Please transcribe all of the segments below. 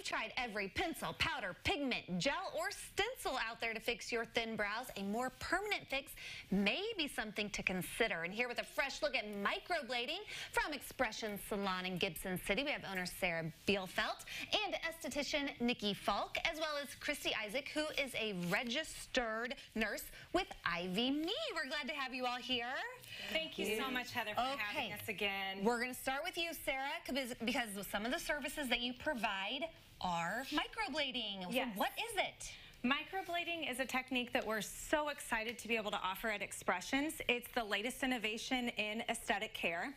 You've tried every pencil, powder, pigment, gel, or stencil out there to fix your thin brows. A more permanent fix may be something to consider. And here with a fresh look at microblading from Expression Salon in Gibson City, we have owner Sara Bielfeldt and esthetician Nikki Falk, as well as Christy Isaac, who is a registered nurse with IV-Me. We're glad to have you all here. Thank you so much, Heather, for having us again. We're going to start with you, Sara, because some of the services that you provide are microblading. Yes. So what is it? Microblading is a technique that we're so excited to be able to offer at Expressions. It's the latest innovation in aesthetic care.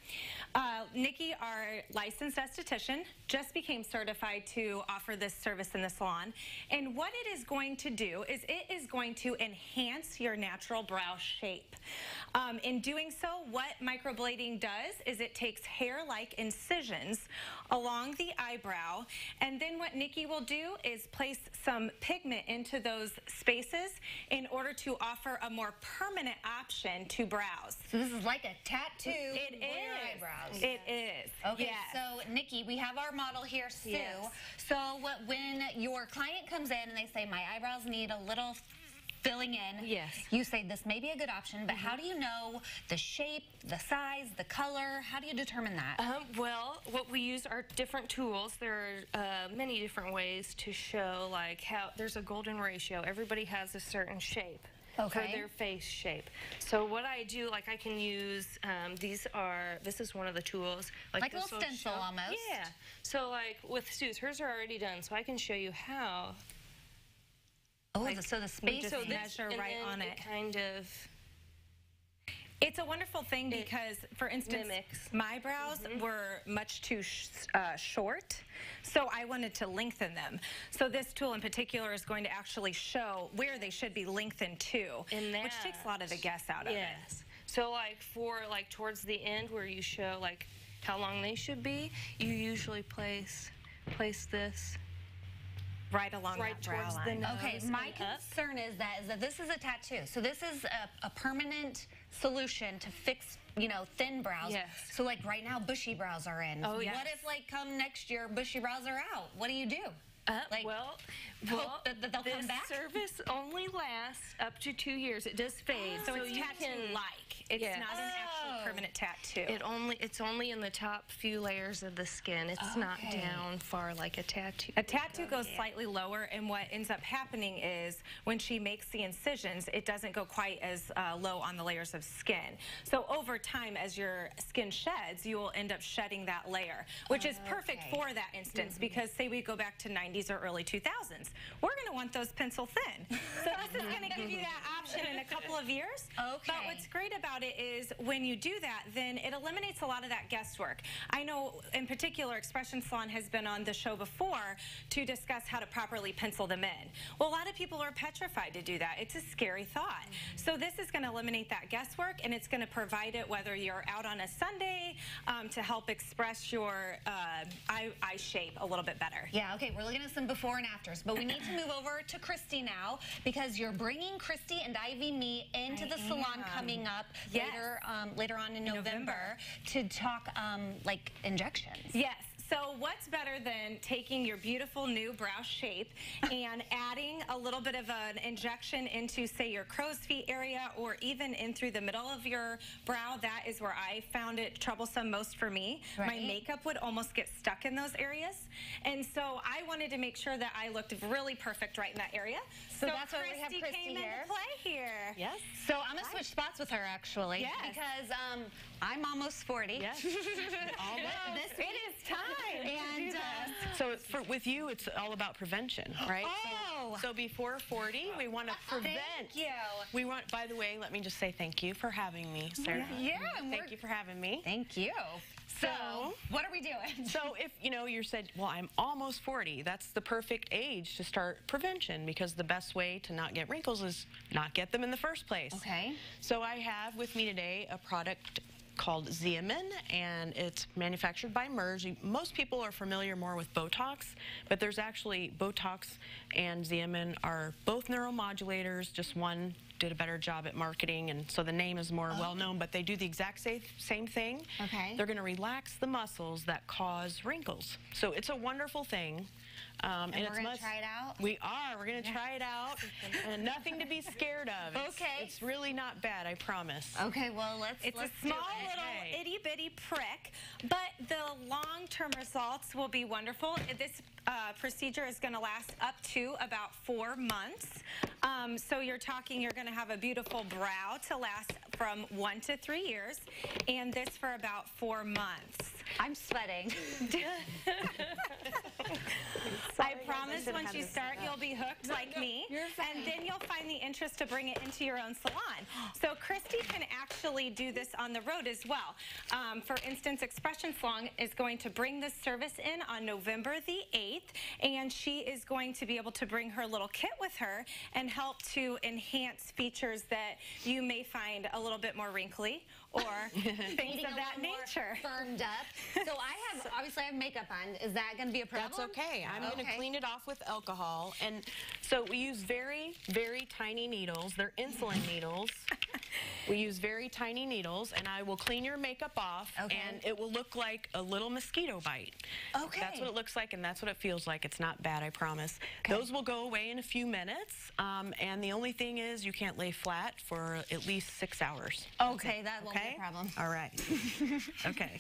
Nikki, our licensed esthetician, just became certified to offer this service in the salon. And what it is going to do is it is going to enhance your natural brow shape. In doing so, what microblading does is it takes hair-like incisions along the eyebrow, and then what Nikki will do is place some pigment into those spaces in order to offer a more permanent option to brows. So this is like a tattoo It on is. your eyebrows. It is. Okay, Yes. so Nikki, we have our model here, Sue. Yes. So when your client comes in and they say, my eyebrows need a little filling in, Yes. you say this may be a good option, but how do you know the shape, the size, the color? How do you determine that? Well, what we use are different tools. There are many different ways to show, like, how there's a golden ratio. Everybody has a certain shape. Okay. For their face shape. So what I do, like, I can use, this is one of the tools. Like a this little will stencil show- almost. Yeah. So, like, with Sue's, hers are already done, so I can show you how. Oh, Like, so the space just is measure and right then on it. kind of It's a wonderful thing because, for instance, mimics. my brows were much too short, so I wanted to lengthen them. So this tool in particular is going to actually show where they should be lengthened to, which takes a lot of the guess out of it. Yes. So, like, towards the end where you show, like, how long they should be, you usually place this Right along right that brow towards line. the nose. Okay, my and up. concern is that this is a tattoo. So this is a permanent solution to fix, thin brows. Yes. So like right now, bushy brows are in. Oh, yes. What if like come next year, bushy brows are out? What do you do? Like, well, hope that they'll this come back? service only lasts up to 2 years. It does fade. So it's you tattoo-like. It's Yes. not an actual permanent tattoo. It's only in the top few layers of the skin. It's not down far like a tattoo. A tattoo goes slightly lower, and what ends up happening is when she makes the incisions, it doesn't go quite as low on the layers of skin. So over time, as your skin sheds, you will end up shedding that layer, which is perfect for that instance because say we go back to 90s or early 2000s, we're going to want those pencil thin. So this is going to give you that option in a couple of years. Okay. But what's great about it is when you do that, then it eliminates a lot of that guesswork. I know in particular Expression Salon has been on the show before to discuss how to properly pencil them in. Well, a lot of people are petrified to do that. It's a scary thought. So this is going to eliminate that guesswork, and it's going to provide it whether you're out on a Sunday to help express your eye shape a little bit better. Yeah, okay, we're looking at some before and afters, but we need to move over to Christy now because you're bringing Christy and IV-Me into the salon coming up later on in November to talk like injections. Yes. So what's better than taking your beautiful new brow shape and adding a little bit of an injection into, say, your crow's feet area or even in through the middle of your brow? That is where I found it troublesome most for me. Right. My makeup would almost get stuck in those areas. And so I wanted to make sure that I looked really perfect right in that area. So that's why we have Christy came here. into play here. Yes. So I'm going to switch spots with her, actually. Yes. Because I'm almost 40. Yes. It is time. And So with you, it's all about prevention, right? Oh. So before 40, we want to prevent. Thank you. We want, by the way, let me just say thank you for having me, Sara. Yeah. Thank you for having me. Thank you. So, what are we doing? So if, you said, well, I'm almost 40, that's the perfect age to start prevention because the best way to not get wrinkles is not get them in the first place. Okay. So I have with me today a product called Xeomin, and it's manufactured by Merge. Most people are familiar more with Botox, but there's actually Botox and Xeomin are both neuromodulators, just one did a better job at marketing, and so the name is more well-known, but they do the exact same thing. Okay. They're going to relax the muscles that cause wrinkles. So it's a wonderful thing. And we're going to try it out? We are. We're going to try it out. And nothing to be scared of. It's really not bad, I promise. Okay, well, let's a small little itty-bitty prick, but the long-term results will be wonderful. This procedure is going to last up to about 4 months. So you're going to have a beautiful brow to last from 1 to 3 years, and this for about 4 months. I'm sweating. I promise once you start, you'll be hooked like me, and then you'll find the interest to bring it into your own salon. So Christy can actually do this on the road as well. For instance, Expression Salon is going to bring this service in on November the 8th, and she is going to be able to bring her little kit with her and help to enhance features that you may find a little bit more wrinkly or things of that nature. Firmed up. So obviously I have makeup on. Is that going to be a problem? That's okay. I'm going to clean it off with alcohol. And so we use very, very tiny needles. They're insulin needles. We use very tiny needles, and I will clean your makeup off, and it will look like a little mosquito bite. Okay. That's what it looks like, and that's what it feels like. It's not bad, I promise. Those will go away in a few minutes, and the only thing is you can't lay flat for at least 6 hours. Okay, that won't be a problem. All right. Okay.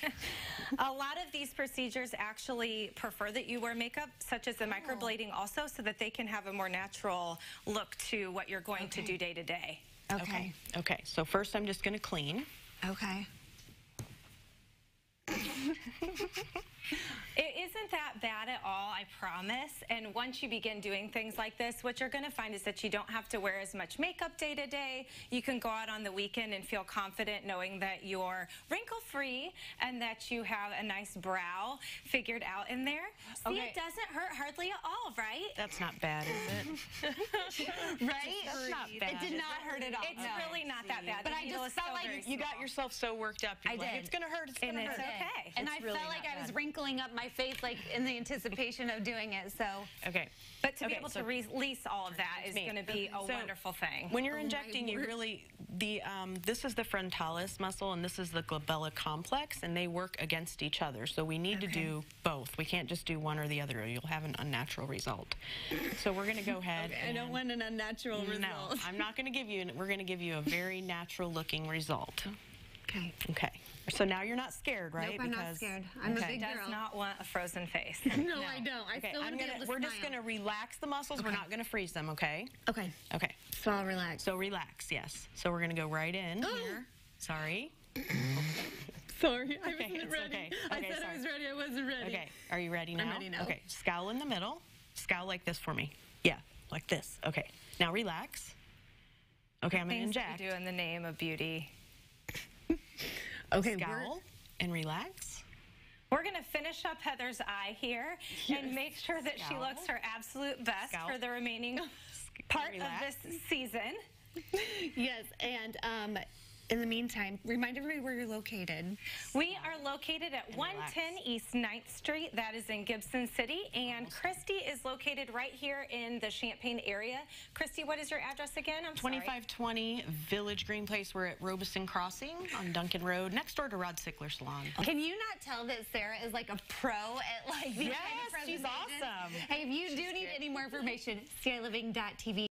A lot of these procedures actually prefer that you wear makeup, such as the microblading also, so that they can have a more natural look to what you're going to do day to day. Okay. Okay, so first I'm just going to clean. Okay. It isn't that bad at all, I promise. And once you begin doing things like this, what you're going to find is that you don't have to wear as much makeup day to day. You can go out on the weekend and feel confident knowing that you're wrinkle-free and that you have a nice brow figured out in there. See, it doesn't hurt hardly at all, right? That's not bad, is it? Right? That's not bad. It did not hurt at all. It's really not that bad. But I just felt like you got yourself so worked up. I did. It's going to hurt. It's going to hurt. It's okay. And I felt like I was wrinkling up my face like in the anticipation of doing it. So But to be able to release all of that is going to be a wonderful thing. When you're injecting, you really this is the frontalis muscle and this is the glabella complex, and they work against each other. So we need to do both. We can't just do one or the other, or you'll have an unnatural result. So we're going to go ahead. I don't want an unnatural result. No, I'm not going to give you. We're going to give you a very natural-looking result. Okay. Okay. So now you're not scared, right? Nope, I'm not scared. I'm a big girl. Does not want a frozen face. No, I don't. I still want to be able to We're just going to relax the muscles. Okay. We're not going to freeze them, okay? Okay. Okay. So I'll relax. So relax, yes. So we're going to go right in here. Sorry. Sorry, I Okay, wasn't it's ready. okay. I Okay, said sorry. I was ready. I wasn't ready. Okay. Are you ready now? I'm ready now. Okay. Scowl in the middle. Scowl like this for me. Yeah, like this. Okay. Now relax. Okay, I'm going to inject. Things that you do in the name of beauty. Okay, Scowl and relax. We're going to finish up Heather's eye here and make sure that she looks her absolute best for the remaining part of this season. Yes, and in the meantime, remind everybody where you're located. We are located at 110 East 9th Street. That is in Gibson City. And Christy is located right here in the Champaign area. Christy, what is your address again? I'm sorry. 2520 Village Green Place. We're at Robeson Crossing on Duncan Road, next door to Rod Sickler Salon. Can you not tell that Sarah is like a pro at like these kind of Yes, she's presentations? awesome. Hey, if you do need any more information, skyliving.tv.